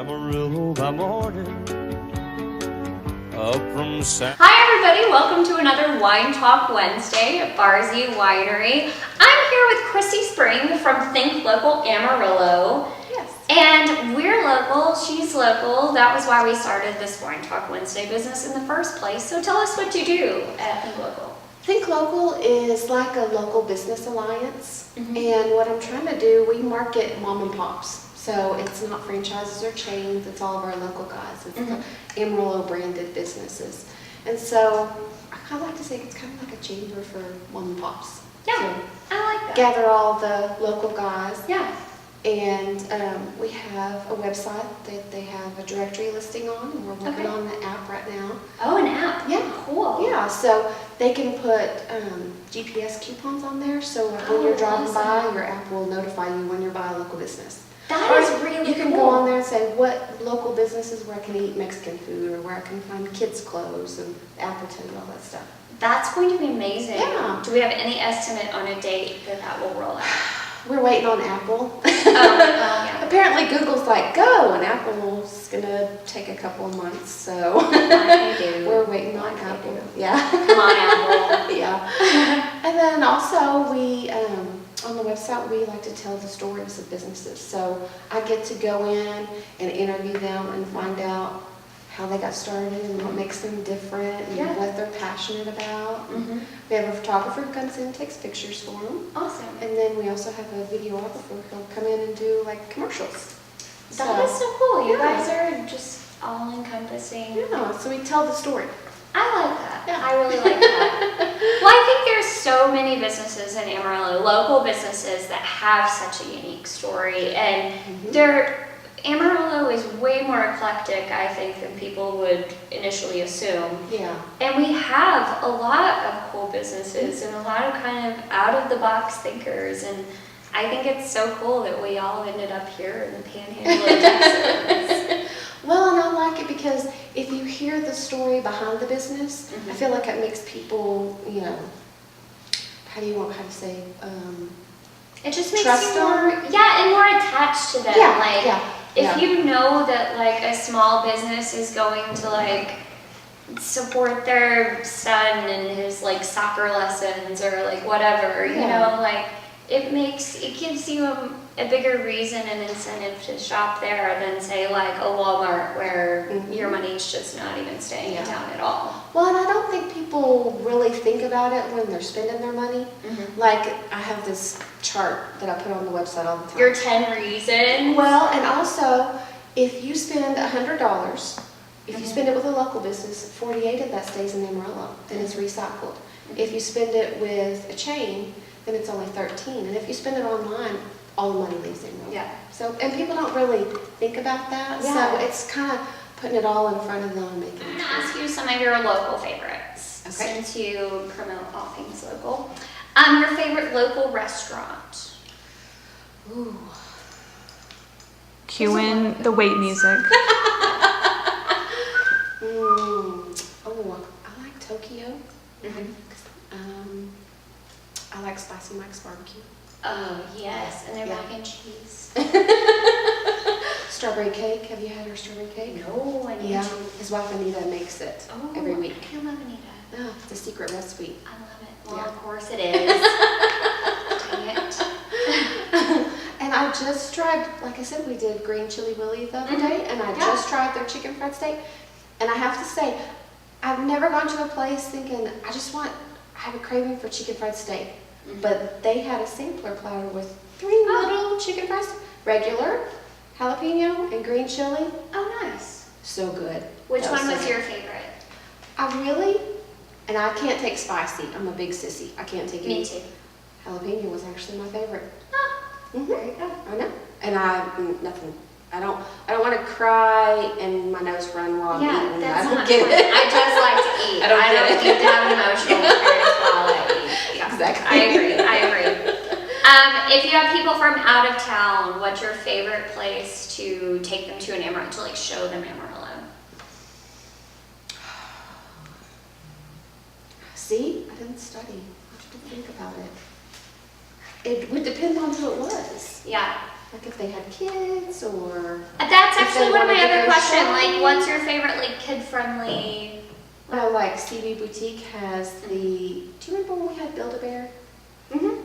Amarillo by morning. Up from Hi everybody, welcome to another Wine Talk Wednesday at Barzy Winery. I'm here with Christy Spring from Think Local Amarillo. Yes. And we're local, she's local. That was why we started this Wine Talk Wednesday business in the first place. So tell us what you do at Think Local. Think Local is like a local business alliance, and what I'm trying to do, we market mom and pops. So it's not franchises or chains, it's all of our local guys. It's the Amarillo branded businesses. And so I kind of like to say it's kind of like a chamber for mom and pops. Yeah, So I like that. gather all the local guys. Yeah. And we have a website that they have a directory listing on, and we're working on the app right now. Oh, an app. Yeah. Cool. Yeah, so they can put GPS coupons on there, so when you're driving by, your app will notify you when you're by a local business. That is really cool. You can go on there and say what local businesses where I can eat Mexican food or where I can find kids' clothes, and the app will tell you all that stuff. That's going to be amazing. Yeah. Do we have any estimate on a date that will roll out? We're waiting on Apple. Yeah. Apparently Google's like, go, and Apple's going to take a couple of months, so we're waiting on Apple. Yeah. Come on, Apple. Yeah. And then also we, on the website, we like to tell the stories of businesses. So I get to go in and interview them and find out how they got started and what makes them different and what they're passionate about. We have a photographer who comes in and takes pictures for them. Awesome. And then we also have a videographer who'll come in and do like commercials. That is so cool. You guys are just all encompassing. Yeah, so we tell the story. I like that. Yeah. I really like that. Well, I think there's so many businesses in Amarillo, local businesses that have such a unique story, and Amarillo is way more eclectic, I think, than people would initially assume. Yeah. And we have a lot of cool businesses and a lot of kind of out-of-the-box thinkers, and I think it's so cool that we all ended up here in the Panhandle of Texas. Well, and I like it because if you hear the story behind the business, I feel like it makes people, you know, It just makes trust you more, them. and more attached to them. Yeah, If you know that like a small business is going to like support their son in his like soccer lessons or like whatever, you know, like it gives you a bigger reason and incentive to shop there than say like a Walmart where your money's just not even staying in town at all. Well, and I don't think people really think about it when they're spending their money. Like I have this chart that I put on the website all the time. Your 10 reasons. Well, and also if you spend $100, if you spend it with a local business, 48 of that stays in Amarillo and it's recycled. If you spend it with a chain, then it's only 13. And if you spend it online, all the money leaves Amarillo. Yeah. So, and people don't really think about that. Yeah. So it's kind of putting it all in front of them and making it. I'm going to ask you some of your local favorites, Okay. since you promote all things local. Your favorite local restaurant? Ooh. Cue in the wait music. Oh, I like Tokyo. I like Spicy Mike's barbecue. Oh, yes, and their mac and cheese. Strawberry cake. Have you had her strawberry cake? No, I need Yeah, to. his wife Anita makes it every week. I love Anita. Oh, it's a secret recipe. I love it. Well, Yeah. of course it is. Dang it. And I just tried, like I said, we did green chili willy the other day, and I just tried their chicken fried steak. And I have to say, I've never gone to a place thinking, I have a craving for chicken fried steak. But they had a sampler platter with 3 little chicken fried steak, regular, jalapeno, and green chili. Oh, nice. So good. Which That one so was good. your favorite? And I can't take spicy. I'm a big sissy. I can't take Me any. too. Jalapeno was actually my favorite. There you go. I know. And nothing. I don't want to cry and my nose run while I'm eating. That's I don't not get fun. it. I just like to eat. I don't get need to have emotional experience while I eat. Yeah. Exactly. I agree. If you have people from out of town, what's your favorite place to take them to in Amarillo, to like show them Amarillo? See, I didn't study. I have to think about it. It would depend on who it was. Yeah. Like if they had kids or... That's actually actually one of my wanted to other go questions. shopping. Like, what's your favorite, like, kid-friendly? Well, like CB Boutique has the, do you remember when we had Build-A-Bear? Mm-hmm.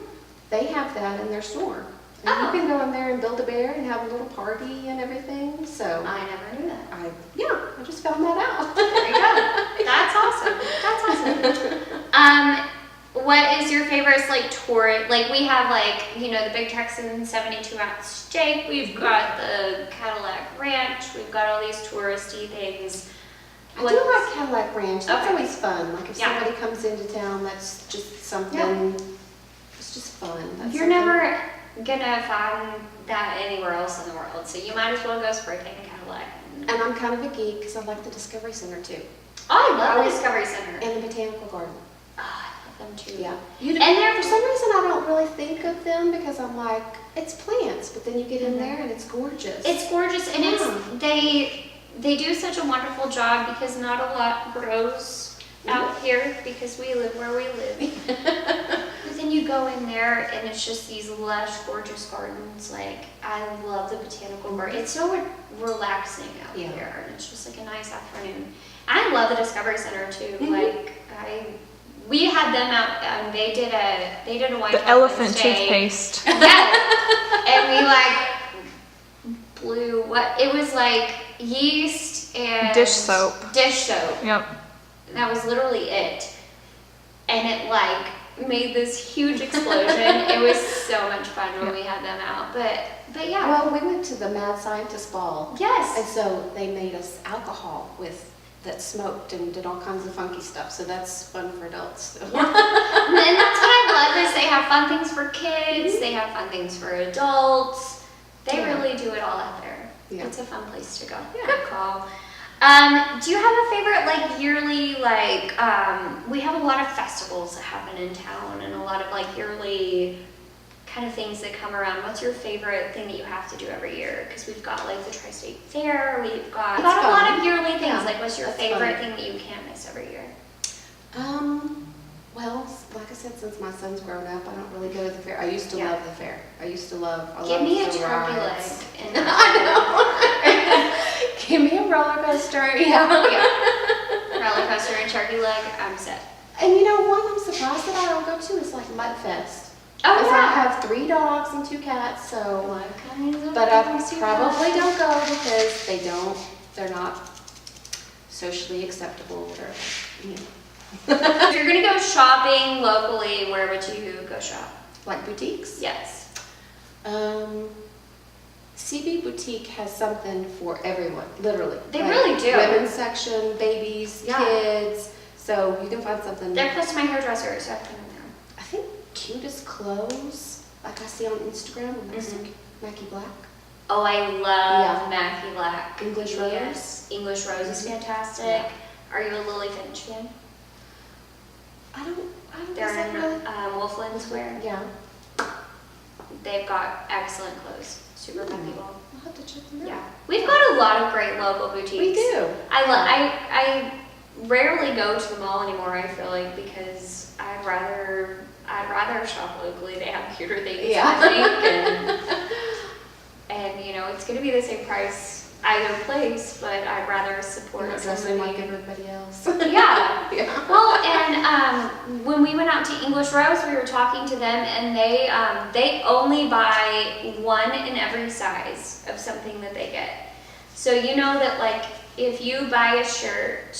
They have that in their store. And Oh. you can go in there and build a bear and have a little party and everything, so. I never knew that. I just found that out. There you go. That's awesome. That's awesome. What is your favorite, like, tour? Like, we have, like, you know, the Big Texan 72-ounce steak. We've got the Cadillac Ranch. We've got all these touristy things. I do like Cadillac Ranch. That's Okay. always fun. Like if Yeah. somebody comes into town, that's just something. It's just fun. That's You're something- never gonna find that anywhere else in the world, so you might as well go spray paint a Cadillac. And I'm kind of a geek because I like the Discovery Center too, Oh, I love the Discovery Center. and the Botanical Garden. Oh, I love them too. Yeah. And they're For some reason, I don't really think of them because I'm like, it's plants, but then you get in there and it's gorgeous. It's gorgeous, and Yeah. they do such a wonderful job because not a lot grows out here because we live where we live. But then you go in there and it's just these lush, gorgeous gardens. Like, I love the botanical garden. It's so relaxing out Yeah. here, and it's just like a nice afternoon. I love the Discovery Center too. Like, we had them out. They did a white The chocolate elephant steak. toothpaste. Yes. And we like blew what it was like yeast and Dish soap. Dish soap. Yep. That was literally it. And it like made this huge explosion. It was so much fun when we had them out. But yeah. Well, we went to the Mad Scientist Ball, and Yes. so they made us alcohol that smoked and did all kinds of funky stuff. So that's fun for adults. And that's what I love is they have fun things for kids, they have fun things for adults. They Yeah. really do it all out there. Yeah. It's a fun place to go. Yeah. Good call. Do you have a favorite like yearly we have a lot of festivals that happen in town and a lot of like yearly kind of things that come around. What's your favorite thing that you have to do every year? Because we've got like the Tri-State Fair, we've got a lot of yearly things. Yeah, Like what's your that's favorite fun. thing that you can't miss every year? Well, like I said, since my son's grown up, I don't really go to the fair. I used to Yeah. love the fair. I Give love me a the turkey leg. rides. And Give me a roller coaster. Yeah. roller coaster and turkey leg, I'm set. And you know what I'm surprised that I don't go to is like Mud Fest. Oh Because I yeah. have 3 dogs and 2 cats, so. What kinds of But I things do you probably have? don't go because they're not socially acceptable. If you're gonna go shopping locally, where would you go shop? Like boutiques. Yes. CB Boutique has something for everyone, literally. They Like really do. Women's section, babies, Yeah. kids, so you can find something. They're close to my hairdresser, so I've been in there. I think cutest clothes, like I see on Instagram, and that's Mhm. like Mackie Black. Oh, I love Yeah. Mackie Black. English Rose. Yes, English Rose is fantastic. Yeah. Are you a Lily Finch fan? I don't They're is that in really? Wolfland Square. Yeah, They've got excellent clothes. Super comfortable. I'll have to check them out. Yeah, we've got a lot of great local boutiques. We do. I rarely go to the mall anymore. I feel like because I'd rather shop locally. They have cuter things, Yeah. I think, and you know it's going to be the same price either place, but I'd rather We're support not dressing like somebody. everybody else. Yeah. Yeah. Well, and when we went out to English Rose, we were talking to them, and they only buy one in every size of something that they get. So you know that like if you buy a shirt,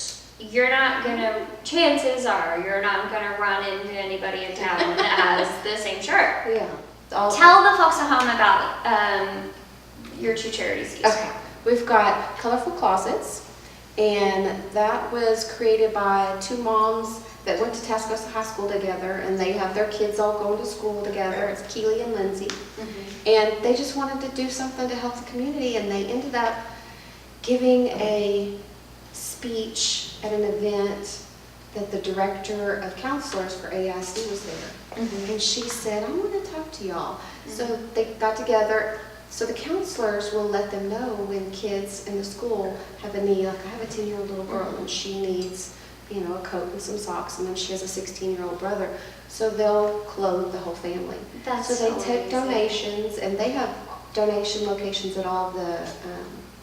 chances are you're not gonna run into anybody in town that has the same shirt. Yeah. Tell the folks at home about your 2 charities. Okay. We've got Colorful Closets, and that was created by 2 moms that went to Tascosa High School together, and they have their kids all going to school together. It's Keely and Lindsay. And they just wanted to do something to help the community, and they ended up giving a speech at an event that the director of counselors for AIC was there. And she said, I want to talk to y'all. So they got together. So the counselors will let them know when kids in the school have a need. Like I have a 10-year-old little girl and she needs, you know, a coat and some socks, and then she has a 16-year-old brother. So they'll clothe the whole family. That's so they so take amazing. donations, and they have donation locations at all the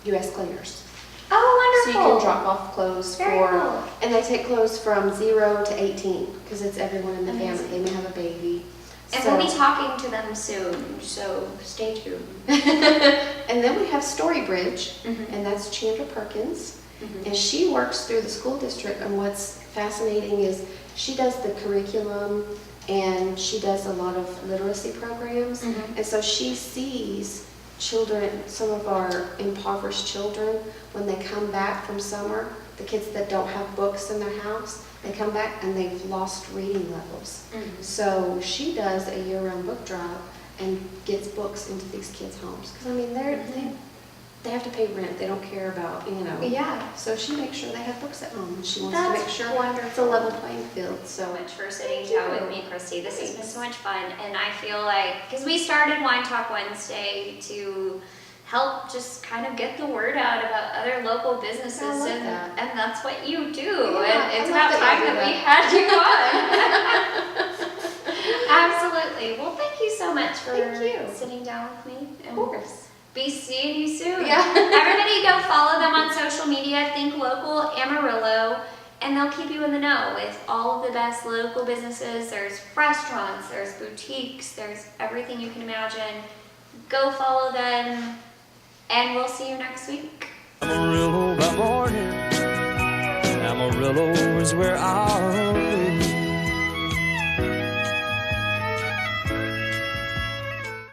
U.S. cleaners. Oh, So you wonderful. can drop off clothes Very for, cool. and they take clothes from 0 to 18 because it's everyone in the family. Amazing. They may have a baby. And So- we'll be talking to them soon, so stay tuned. And then we have Storybridge, Mhm. and that's Chandra Perkins. Mhm. And she works through the school district, and what's fascinating is she does the curriculum and she does a lot of literacy programs. Mhm. And so she sees children, some of our impoverished children, when they come back from summer, the kids that don't have books in their house, they come back and they've lost reading levels. Mhm. So she does a year-round book drive and gets books into these kids' homes. Because, I mean, they have to pay rent. They don't care about, Yeah. So she makes sure they have books at home. And she wants That's to make sure it's a wonderful. level playing field. So So much for sitting Thank down you. with me, Christy. This has been Thanks. so much fun, and I feel like because we started Wine Talk Wednesday to help just kind of get the word out about other local businesses, I love and that. and that's what you do. Yeah, and I it's love about that time you do that we that. had you on. Absolutely. Well, thank you so much for Thank you. sitting down with me. Of course. Be seeing you soon. Yeah. Everybody go follow them on social media. Think Local Amarillo. And they'll keep you in the know with all of the best local businesses. There's restaurants, there's boutiques, there's everything you can imagine. Go follow them, and we'll see you next week. Amarillo by morning, Amarillo is where I